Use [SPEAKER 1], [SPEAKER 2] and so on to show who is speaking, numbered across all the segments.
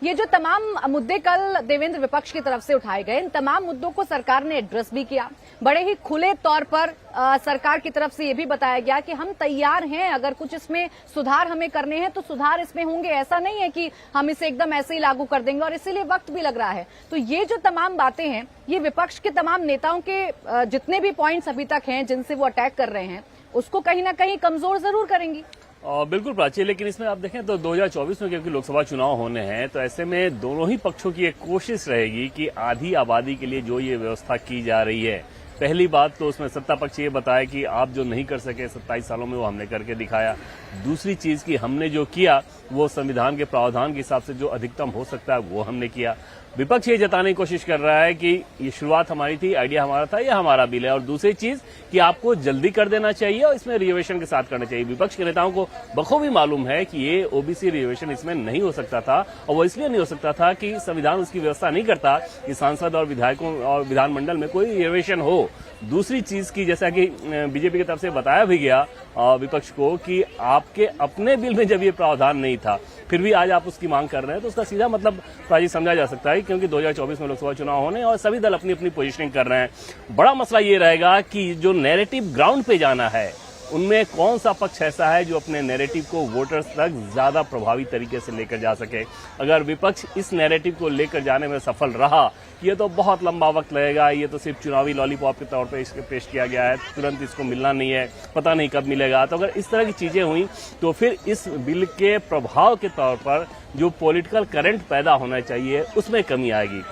[SPEAKER 1] ये जो तमाम मुद्दे कल देवेंद्र विपक्ष की तरफ से उठाए गए, इन तमाम मुद्दों को सरकार ने एड्रेस भी किया। बड़े ही खुले तौर पर सरकार की तरफ से ये भी बताया गया कि हम तैयार हैं, अगर कुछ इसमें सुधार हमें करने हैं तो सुधार इसमें होंगे। ऐसा नहीं है कि हम इसे एकदम ऐसे ही लागू कर देंगे, और इसीलिए वक्त भी लग रहा है। तो ये जो तमाम बातें हैं, ये विपक्ष के तमाम नेताओं के जितने भी पॉइंट्स अभी तक हैं जिनसे वो अटैक कर रहे हैं, उसको कहीं ना कहीं कमजोर जरूर करेंगी।
[SPEAKER 2] बिल्कुल प्राची, लेकिन इसमें आप देखें तो 2024 में क्योंकि लोकसभा चुनाव होने हैं, तो ऐसे में दोनों ही पक्षों की एक कोशिश रहेगी कि आधी आबादी के लिए जो ये व्यवस्था की जा रही है, पहली बात तो उसमें सत्ता पक्ष ये बताया कि आप जो नहीं कर सके 27 सालों में वो हमने करके दिखाया। दूसरी चीज कि हमने जो किया वो संविधान के प्रावधान के हिसाब से जो अधिकतम हो सकता है वो हमने किया। विपक्ष ये जताने की कोशिश कर रहा है कि ये शुरुआत हमारी थी, आइडिया हमारा था, यह हमारा बिल है। और दूसरी चीज कि आपको जल्दी कर देना चाहिए और इसमें रिजर्वेशन के साथ करना चाहिए। विपक्ष के नेताओं को बखूबी मालूम है कि ये ओबीसी रिजर्वेशन इसमें नहीं हो सकता था, और वो इसलिए नहीं हो सकता था कि संविधान उसकी व्यवस्था नहीं करता कि सांसद और विधायकों और विधानमंडल में कोई रिजर्वेशन हो। दूसरी चीज की, जैसा कि बीजेपी की तरफ से बताया भी गया विपक्ष को कि आपके अपने बिल में जब ये प्रावधान नहीं था, फिर भी आज आप उसकी मांग कर रहे हैं, तो उसका सीधा मतलब प्राची समझा जा सकता है क्योंकि 2024 में लोकसभा चुनाव होने और सभी दल अपनी अपनी पोजीशनिंग कर रहे हैं। बड़ा मसला ये रहेगा कि जो नैरेटिव ग्राउंड पे जाना है, उनमें कौन सा पक्ष ऐसा है जो अपने नैरेटिव को वोटर्स तक ज्यादा प्रभावी तरीके से लेकर जा सके। अगर विपक्ष इस नैरेटिव को लेकर जाने में सफल रहा, ये तो बहुत लंबा वक्त लगेगा। ये तो सिर्फ चुनावी लॉलीपॉप के तौर पर इसके पेश किया गया है, तुरंत इसको मिलना नहीं है, पता नहीं कब मिलेगा। तो अगर इस तरह की चीजें हुई तो फिर इस बिल के प्रभाव के तौर पर जो पॉलिटिकल करंट पैदा होना चाहिए उसमें कमी आएगी।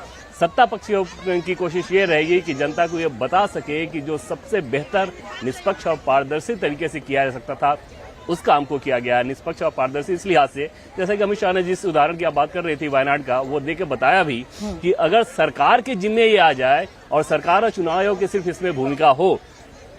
[SPEAKER 2] सत्ता पक्ष की कोशिश ये रहेगी कि जनता को ये बता सके कि जो सबसे बेहतर, निष्पक्ष और पारदर्शी तरीके से किया जा सकता था उस काम को किया गया है। निष्पक्ष और पारदर्शी इस लिहाज से, जैसे कि अमित शाह ने जिस उदाहरण की आप बात कर रही थी वायनाड का, वो देके बताया भी कि अगर सरकार के जिम्मे ये आ जाए और सरकार और चुनाव आयोग की सिर्फ इसमें भूमिका हो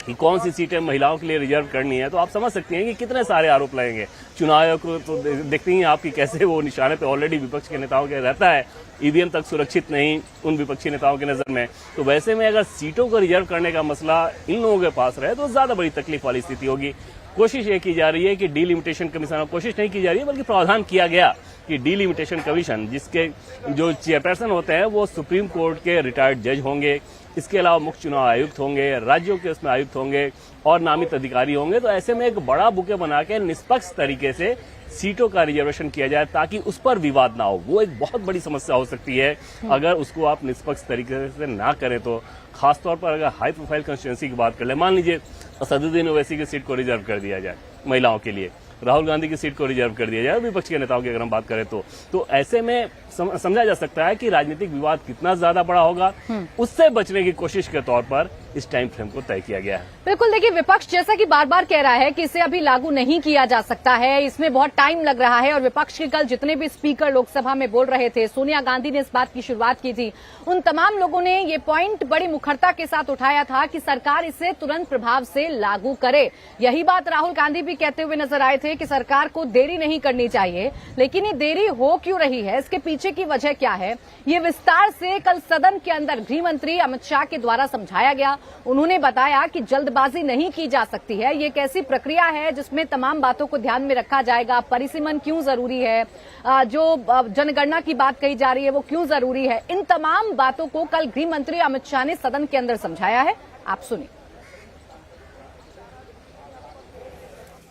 [SPEAKER 2] कि कौन सी सीटें महिलाओं के लिए रिजर्व करनी है, तो आप समझ सकते हैं कि कितने सारे आरोप लगेंगे। चुनाव आयोग को तो देखते ही आपकी कैसे वो निशाने पे ऑलरेडी विपक्ष के नेताओं के रहता है, ईवीएम तक सुरक्षित नहीं उन विपक्षी नेताओं की नजर में। तो वैसे में अगर सीटों को रिजर्व करने का मसला इन लोगों के पास रहे तो ज्यादा बड़ी तकलीफ वाली स्थिति होगी। कोशिश ये की जा रही है कि डीलिमिटेशन कमीशन, कोशिश नहीं की जा रही है बल्कि प्रावधान किया गया कि डीलिमिटेशन कमीशन, जिसके जो चेयरपर्सन होते हैं वो सुप्रीम कोर्ट के रिटायर्ड जज होंगे, इसके अलावा मुख्य चुनाव आयुक्त होंगे, राज्यों के उसमें आयुक्त होंगे और नामित अधिकारी होंगे। तो ऐसे में एक बड़ा बुके बना के निष्पक्ष तरीके से सीटों का रिजर्वेशन किया जाए ताकि उस पर विवाद ना हो। वो एक बहुत बड़ी समस्या हो सकती है अगर उसको आप निष्पक्ष तरीके से ना करें तो। खासतौर पर अगर हाई प्रोफाइल कंस्टिट्यूंसी की बात कर ले, मान लीजिए असदुद्दीन ओवैसी की सीट को रिजर्व कर दिया जाए महिलाओं के लिए, राहुल गांधी की सीट को रिजर्व कर दिया जाए विपक्ष के नेताओं की अगर हम बात करें तो ऐसे में समझा जा सकता है कि राजनीतिक विवाद कितना ज्यादा बड़ा होगा। उससे बचने की कोशिश के तौर पर इस टाइम फ्रेम को तय किया गया है।
[SPEAKER 1] बिल्कुल, देखिए विपक्ष जैसा कि बार बार कह रहा है कि इसे अभी लागू नहीं किया जा सकता है, इसमें बहुत टाइम लग रहा है। और विपक्ष के कल जितने भी स्पीकर लोकसभा में बोल रहे थे, सोनिया गांधी ने इस बात की शुरुआत की थी, उन तमाम लोगों ने ये पॉइंट बड़ी मुखरता के साथ उठाया था कि सरकार इसे तुरंत प्रभाव से लागू करे। यही बात राहुल गांधी भी कहते हुए नजर आए थे कि सरकार को देरी नहीं करनी चाहिए। लेकिन ये देरी हो क्यों रही है, इसके पीछे की वजह क्या है, ये विस्तार से कल सदन के अंदर गृह मंत्री अमित शाह के द्वारा समझाया गया। उन्होंने बताया कि जल्दबाजी नहीं की जा सकती है, ये एक ऐसी प्रक्रिया है जिसमें तमाम बातों को ध्यान में रखा जाएगा। परिसीमन क्यों जरूरी है, जो जनगणना की बात कही जा रही है वो क्यों जरूरी है, इन तमाम बातों को कल गृह मंत्री अमित शाह ने सदन के अंदर समझाया है। आप सुनिए।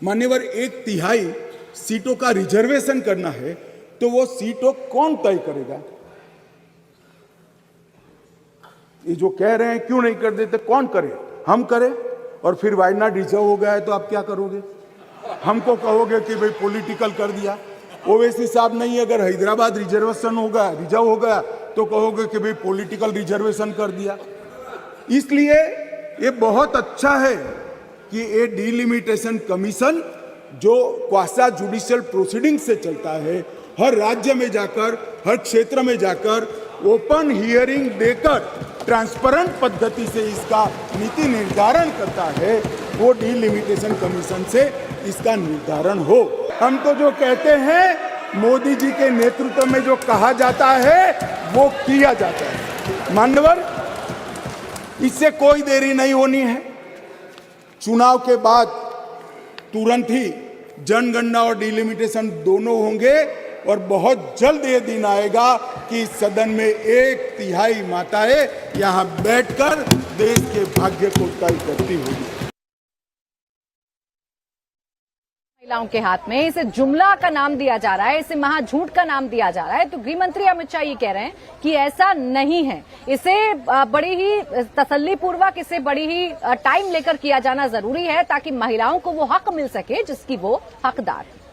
[SPEAKER 3] मान्यवर, 1/3 सीटों का रिजर्वेशन करना है तो वो सीटों कौन तय करेगा? ये जो कह रहे हैं क्यों नहीं कर देते, कौन करे? हम करें। और फिर वायनाड रिजर्व हो गया है तो आप क्या करोगे? हमको कहोगे कि भाई पॉलिटिकल कर दिया। ओवैसी साहब नहीं, अगर हैदराबाद रिजर्वेशन हो गया, रिजर्व हो गया, तो कहोगे कि भाई पॉलिटिकल रिजर्वेशन कर दिया। इसलिए ये बहुत अच्छा है कि ये डीलिमिटेशन कमीशन जो क्वासा जुडिशियल प्रोसीडिंग से चलता है, हर राज्य में जाकर, हर क्षेत्र में जाकर ओपन हियरिंग देकर ट्रांसपेरेंट पद्धति से इसका नीति निर्धारण करता है, वो डीलिमिटेशन कमीशन से इसका निर्धारण हो। हम तो जो कहते हैं मोदी जी के नेतृत्व में जो कहा जाता है वो किया जाता है। मान्यवर, इससे कोई देरी नहीं होनी है। चुनाव के बाद तुरंत ही जनगणना और डिलिमिटेशन दोनों होंगे। और बहुत जल्द ये दिन आएगा कि इस सदन में 1/3 माताएं यहाँ बैठकर देश के भाग्य को तय करती होगी।
[SPEAKER 1] महिलाओं के हाथ में इसे जुमला का नाम दिया जा रहा है, इसे महाझूठ का नाम दिया जा रहा है। तो गृह मंत्री अमित शाह ये कह रहे हैं कि ऐसा नहीं है, इसे बड़ी ही तसल्ली पूर्वक, इसे बड़ी ही टाइम लेकर किया जाना जरूरी है ताकि महिलाओं को वो हक मिल सके जिसकी वो हकदार है।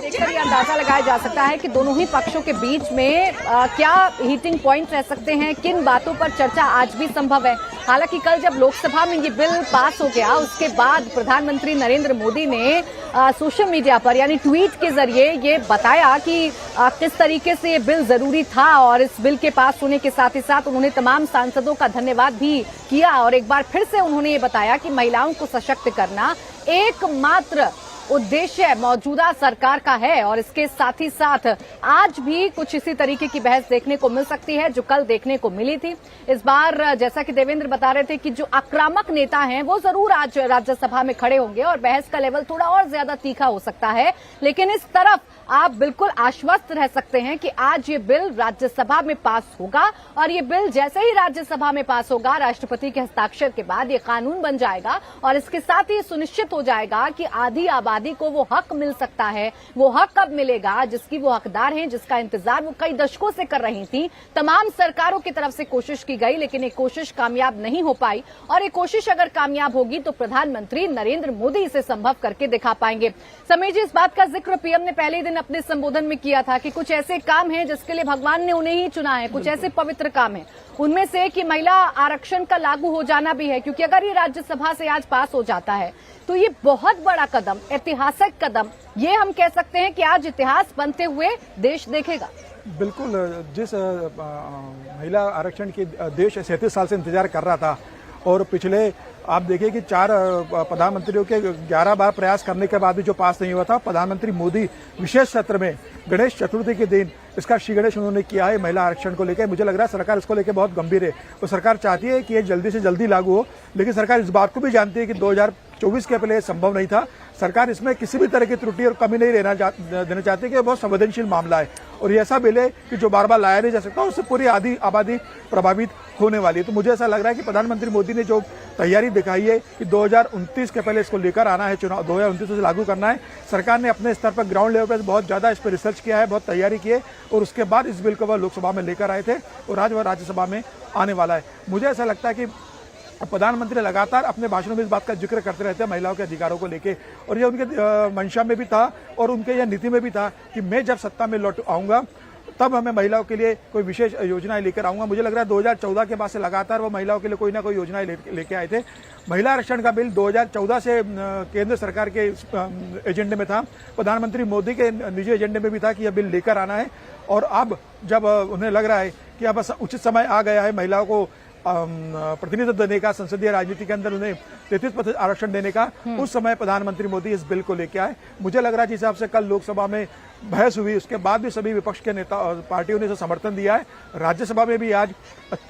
[SPEAKER 1] देखकर ये अंदाजा लगाया जा सकता है कि दोनों ही पक्षों के बीच में क्या हीटिंग पॉइंट रह सकते हैं, किन बातों पर चर्चा आज भी संभव है। हालांकि कल जब लोकसभा में ये बिल पास हो गया उसके बाद प्रधानमंत्री नरेंद्र मोदी ने सोशल मीडिया पर यानी ट्वीट के जरिए ये बताया कि किस तरीके से ये बिल जरूरी था और इस बिल के पास होने के साथ ही साथ उन्होंने तमाम सांसदों का धन्यवाद भी किया और एक बार फिर से उन्होंने ये बताया कि महिलाओं को सशक्त करना एकमात्र उद्देश्य मौजूदा सरकार का है। और इसके साथ ही साथ आज भी कुछ इसी तरीके की बहस देखने को मिल सकती है जो कल देखने को मिली थी। इस बार जैसा कि देवेंद्र बता रहे थे कि जो आक्रामक नेता हैं वो जरूर आज राज्यसभा में खड़े होंगे और बहस का लेवल थोड़ा और ज्यादा तीखा हो सकता है, लेकिन इस तरफ आप बिल्कुल आश्वस्त रह सकते हैं कि आज ये बिल राज्यसभा में पास होगा और ये बिल जैसे ही राज्यसभा में पास होगा राष्ट्रपति के हस्ताक्षर के बाद ये कानून बन जाएगा और इसके साथ ही सुनिश्चित हो जाएगा कि आधी आबादी को वो हक मिल सकता है। वो हक कब मिलेगा जिसकी वो हकदार हैं, जिसका इंतजार वो कई दशकों से कर रही थी। तमाम सरकारों की तरफ से कोशिश की गई लेकिन ये कोशिश कामयाब नहीं हो पाई और ये कोशिश अगर कामयाब होगी तो प्रधानमंत्री नरेंद्र मोदी इसे संभव करके दिखा पाएंगे। समीर जी, इस बात का जिक्र पीएम ने पहले दिन अपने संबोधन में किया था कि कुछ ऐसे काम हैं जिसके लिए भगवान ने उन्हें ही चुना है, कुछ ऐसे पवित्र काम हैं, उनमें से कि महिला आरक्षण का लागू हो जाना भी है, क्योंकि अगर ये राज्यसभा से आज पास हो जाता है तो ये बहुत बड़ा कदम, ऐतिहासिक कदम, ये हम कह सकते हैं कि आज इतिहास बनते हुए देश देखेगा।
[SPEAKER 4] बिल्कुल, जिस महिला आरक्षण की देश 37 साल से इंतजार कर रहा था और पिछले आप देखिए कि 4 प्रधानमंत्रियों के 11 बार प्रयास करने के बाद भी जो पास नहीं हुआ था, प्रधानमंत्री मोदी विशेष सत्र में गणेश चतुर्थी के दिन इसका श्री गणेश उन्होंने किया है महिला आरक्षण को लेकर। मुझे लग रहा है सरकार इसको लेकर बहुत गंभीर है और सरकार चाहती है कि ये जल्दी से जल्दी लागू हो, लेकिन सरकार इस बात को भी जानती है कि 2024 के पहले संभव नहीं था। सरकार इसमें किसी भी तरह की त्रुटि और कमी नहीं देना चाहती कि बहुत संवेदनशील मामला है और ये ऐसा बिल है कि जो बार बार लाया नहीं जा सकता, उससे पूरी आधी आबादी प्रभावित होने वाली है। तो मुझे ऐसा लग रहा है कि प्रधानमंत्री मोदी ने जो तैयारी दिखाई है कि 2029 के पहले इसको लेकर आना है, चुनाव 2029 से लागू करना है। सरकार ने अपने स्तर पर ग्राउंड लेवल पर बहुत ज्यादा इस पर रिसर्च किया है, बहुत तैयारी की है और उसके बाद इस बिल को वह लोकसभा में लेकर आए थे और आज वह राज्यसभा में आने वाला है। मुझे ऐसा लगता है कि प्रधानमंत्री लगातार अपने भाषणों में इस बात का जिक्र करते रहते हैं महिलाओं के अधिकारों को लेके और ये उनके मंशा में भी था और उनके यह नीति में भी था कि मैं जब सत्ता में लौट आऊंगा तब हमें महिलाओं के लिए कोई विशेष योजनाएं लेकर आऊंगा। मुझे लग रहा है 2014 के बाद से लगातार वो महिलाओं के लिए कोई ना कोई योजनाएं लेके आए थे। महिला आरक्षण का बिल 2014 से केंद्र सरकार के एजेंडे में था, प्रधानमंत्री मोदी के निजी एजेंडे में भी था कि यह बिल लेकर आना है और अब जब उन्हें लग रहा है कि अब उचित समय आ गया है महिलाओं को प्रतिनिधित्व देने का, संसदीय राजनीति के अंदर उन्हें 33% आरक्षण देने का, उस समय प्रधानमंत्री मोदी इस बिल को लेकर आए। मुझे लग रहा है जिस हिसाब से कल लोकसभा में बहस हुई उसके बाद भी सभी विपक्ष के नेता और पार्टियों ने इसे समर्थन दिया है। राज्यसभा में भी आज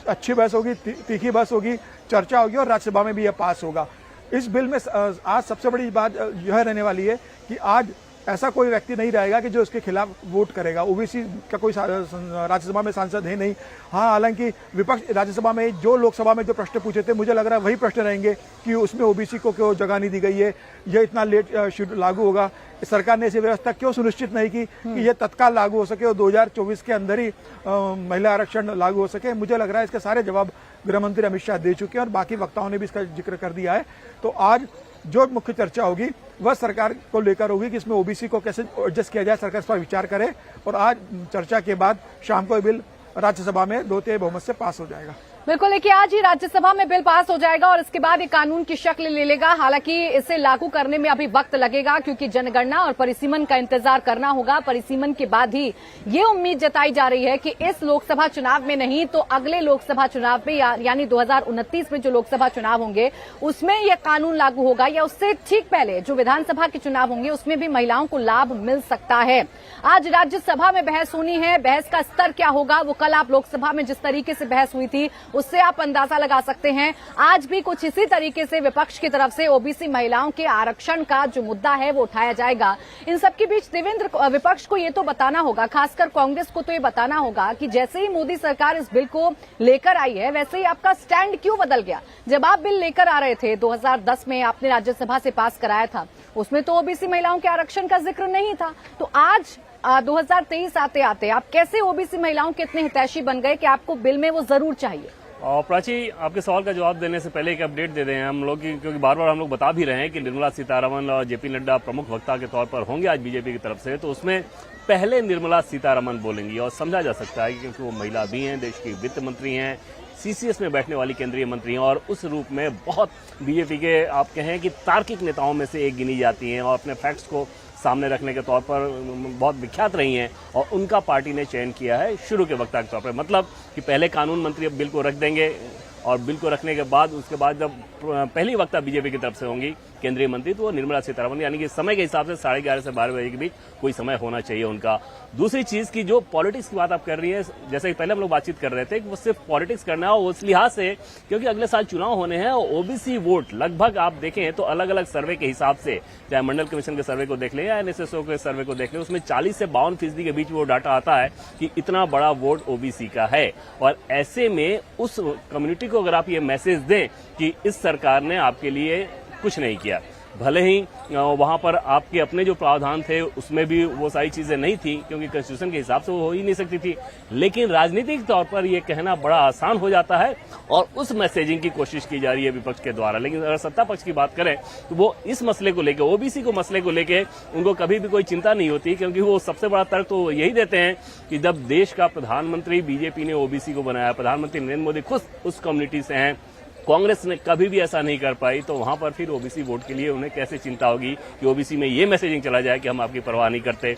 [SPEAKER 4] अच्छी बहस होगी, तीखी बहस होगी, चर्चा होगी और राज्यसभा में भी यह पास होगा। इस बिल में आज सबसे बड़ी बात यह रहने वाली है कि आज ऐसा कोई व्यक्ति नहीं रहेगा कि जो इसके खिलाफ वोट करेगा। ओबीसी का कोई राज्यसभा में सांसद है नहीं। हाँ, हालांकि विपक्ष राज्यसभा में जो लोकसभा में जो प्रश्न पूछे थे, मुझे लग रहा है वही प्रश्न रहेंगे कि उसमें ओबीसी को क्यों जगह नहीं दी गई है, यह इतना लेट लागू होगा, सरकार ने ऐसी व्यवस्था क्यों सुनिश्चित नहीं की कि यह तत्काल लागू हो सके और 2024 के अंदर ही महिला आरक्षण लागू हो सके। मुझे लग रहा है इसके सारे जवाब गृह मंत्री अमित शाह दे चुके हैं और बाकी वक्ताओं ने भी इसका जिक्र कर दिया है। तो आज जो मुख्य चर्चा होगी वह सरकार को लेकर होगी कि इसमें ओबीसी को कैसे एडजस्ट किया जाए, सरकार इस पर विचार करे और आज चर्चा के बाद शाम को बिल राज्यसभा में 2/3 बहुमत से पास हो जाएगा।
[SPEAKER 1] बिल्कुल, देखिए आज ही राज्यसभा में बिल पास हो जाएगा और इसके बाद ये कानून की शक्ल ले लेगा। हालांकि इसे लागू करने में अभी वक्त लगेगा क्योंकि जनगणना और परिसीमन का इंतजार करना होगा। परिसीमन के बाद ही ये उम्मीद जताई जा रही है कि इस लोकसभा चुनाव में नहीं तो अगले लोकसभा चुनाव में यानी 2029 में जो लोकसभा चुनाव होंगे उसमें यह कानून लागू होगा, या उससे ठीक पहले जो विधानसभा के चुनाव होंगे उसमें भी महिलाओं को लाभ मिल सकता है। आज राज्यसभा में बहस होनी है। बहस का स्तर क्या होगा वो कल आप लोकसभा में जिस तरीके से बहस हुई थी उससे आप अंदाजा लगा सकते हैं। आज भी कुछ इसी तरीके से विपक्ष की तरफ से ओबीसी महिलाओं के आरक्षण का जो मुद्दा है वो उठाया जाएगा। इन सबके बीच देवेंद्र, विपक्ष को ये तो बताना होगा, खासकर कांग्रेस को तो ये बताना होगा कि जैसे ही मोदी सरकार इस बिल को लेकर आई है वैसे ही आपका स्टैंड क्यों बदल गया। जब आप बिल लेकर आ रहे थे 2010 में आपने राज्यसभा से पास कराया था, उसमें तो ओबीसी महिलाओं के आरक्षण का जिक्र नहीं था। तो आज 2023 आते आते आप कैसे ओबीसी महिलाओं के इतने हितैषी बन गए कि आपको बिल में वो जरूर चाहिए?
[SPEAKER 2] और प्राची, आपके सवाल का जवाब देने से पहले एक अपडेट दे दें हम लोग की, क्योंकि बार बार हम लोग बता भी रहे हैं कि निर्मला सीतारमण और जेपी नड्डा प्रमुख वक्ता के तौर पर होंगे आज बीजेपी की तरफ से, तो उसमें पहले निर्मला सीतारमण बोलेंगी और समझा जा सकता है क्योंकि वो महिला भी हैं, देश की वित्त मंत्री हैं, सीसीएस में बैठने वाली केंद्रीय मंत्री हैं और उस रूप में बहुत बीजेपी के आप कहें कि तार्किक नेताओं में से एक गिनी जाती हैं और अपने फैक्ट्स को सामने रखने के तौर पर बहुत विख्यात रही हैं और उनका पार्टी ने चयन किया है शुरू के वक्ता के तौर पर। मतलब कि पहले कानून मंत्री अब बिल को रख देंगे और बिल को रखने के बाद उसके बाद जब पहली वक्ता बीजेपी की तरफ से होंगी केंद्रीय मंत्री तो वो निर्मला सीतारमण, यानी कि समय के हिसाब से 11:30 से 12 बजे के बीच कोई समय होना चाहिए उनका। दूसरी चीज की जो पॉलिटिक्स की बात आप कर रही है, जैसे कि पहले हम लोग बातचीत कर रहे थे कि वो सिर्फ पॉलिटिक्स करना है और उस लिहाज से क्योंकि अगले साल चुनाव होने हैं और ओबीसी वोट लगभग आप देखें तो अलग अलग सर्वे के हिसाब से, चाहे मंडल कमीशन के सर्वे को देख लें या एनएसएसओ के सर्वे को देख लें, उसमें 40 से 52% के बीच वो डाटा आता है कि इतना बड़ा वोट ओबीसी का है। और ऐसे में उस कम्युनिटी को अगर आप ये मैसेज दें कि इस सरकार ने आपके लिए कुछ नहीं किया, भले ही वहां पर आपके अपने जो प्रावधान थे उसमें भी वो सारी चीजें नहीं थी क्योंकि कॉन्स्टिट्यूशन के हिसाब से वो हो ही नहीं सकती थी, लेकिन राजनीतिक तौर पर ये कहना बड़ा आसान हो जाता है और उस मैसेजिंग की कोशिश की जा रही है विपक्ष के द्वारा। लेकिन अगर सत्ता पक्ष की बात करें तो वो इस मसले को लेकर, ओबीसी को मसले को लेकर उनको कभी भी कोई चिंता नहीं होती क्योंकि वो सबसे बड़ा तर्क तो यही देते हैं कि जब देश का प्रधानमंत्री बीजेपी ने ओबीसी को बनाया, प्रधानमंत्री नरेंद्र मोदी खुद उस कम्युनिटी से हैं, कांग्रेस ने कभी भी ऐसा नहीं कर पाई, तो वहां पर फिर ओबीसी वोट के लिए उन्हें कैसे चिंता होगी कि ओबीसी में ये मैसेजिंग चला जाए कि हम आपकी परवाह नहीं करते।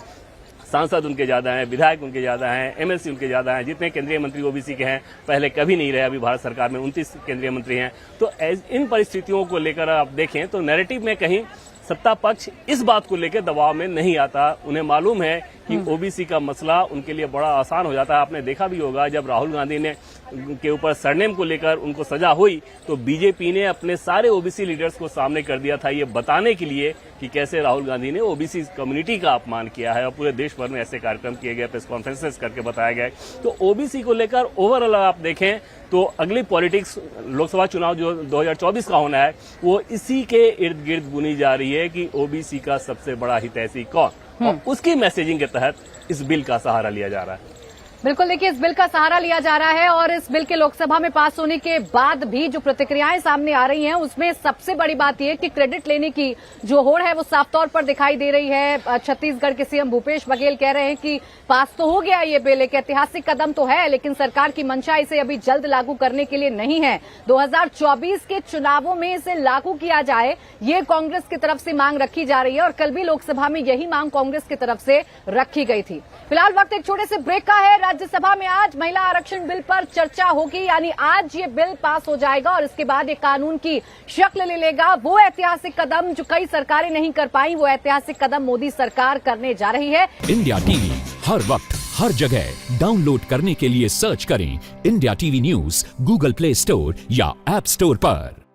[SPEAKER 2] सांसद उनके ज्यादा हैं, विधायक उनके ज्यादा हैं, एमएलसी उनके ज्यादा हैं, जितने केंद्रीय मंत्री ओबीसी के हैं पहले कभी नहीं रहे, अभी भारत सरकार में 29 केंद्रीय मंत्री हैं। तो इन परिस्थितियों को लेकर आप देखें तो नैरेटिव में कहीं सत्ता पक्ष इस बात को लेकर दबाव में नहीं आता। उन्हें मालूम है कि ओबीसी का मसला उनके लिए बड़ा आसान हो जाता है। आपने देखा भी होगा जब राहुल गांधी ने के ऊपर सरनेम को लेकर उनको सजा हुई तो बीजेपी ने अपने सारे ओबीसी लीडर्स को सामने कर दिया था ये बताने के लिए कि कैसे राहुल गांधी ने ओबीसी कम्युनिटी का अपमान किया है और पूरे देश भर में ऐसे कार्यक्रम किए गए, प्रेस कॉन्फ्रेंसेस करके बताया गया। तो ओबीसी को लेकर ओवरऑल आप देखें तो अगली पॉलिटिक्स लोकसभा चुनाव जो 2024 का होना है वो इसी के इर्द गिर्द बुनी जा रही है कि ओबीसी का सबसे बड़ा हितैषी कौन, और उसकी मैसेजिंग के तहत इस बिल का सहारा लिया जा रहा है।
[SPEAKER 1] बिल्कुल, देखिए इस बिल का सहारा लिया जा रहा है और इस बिल के लोकसभा में पास होने के बाद भी जो प्रतिक्रियाएं सामने आ रही हैं उसमें सबसे बड़ी बात यह कि क्रेडिट लेने की जो होड़ है वो साफ तौर पर दिखाई दे रही है। छत्तीसगढ़ के सीएम भूपेश बघेल कह रहे हैं कि पास तो हो गया ये बिल, एक ऐतिहासिक कदम तो है, लेकिन सरकार की मंशा इसे अभी जल्द लागू करने के लिए नहीं है। 2024 के चुनावों में इसे लागू किया जाए ये कांग्रेस की तरफ से मांग रखी जा रही है और कल भी लोकसभा में यही मांग कांग्रेस की तरफ से रखी गई थी। फिलहाल वक्त एक छोटे से ब्रेक का है। राज्यसभा में आज महिला आरक्षण बिल पर चर्चा होगी, यानी आज ये बिल पास हो जाएगा और इसके बाद ये कानून की शक्ल ले लेगा। वो ऐतिहासिक कदम जो कई सरकारें नहीं कर पाई, वो ऐतिहासिक कदम मोदी सरकार करने जा रही है।
[SPEAKER 5] इंडिया टीवी हर वक्त हर जगह डाउनलोड करने के लिए सर्च करें India TV news Google play store या ऐप स्टोर पर।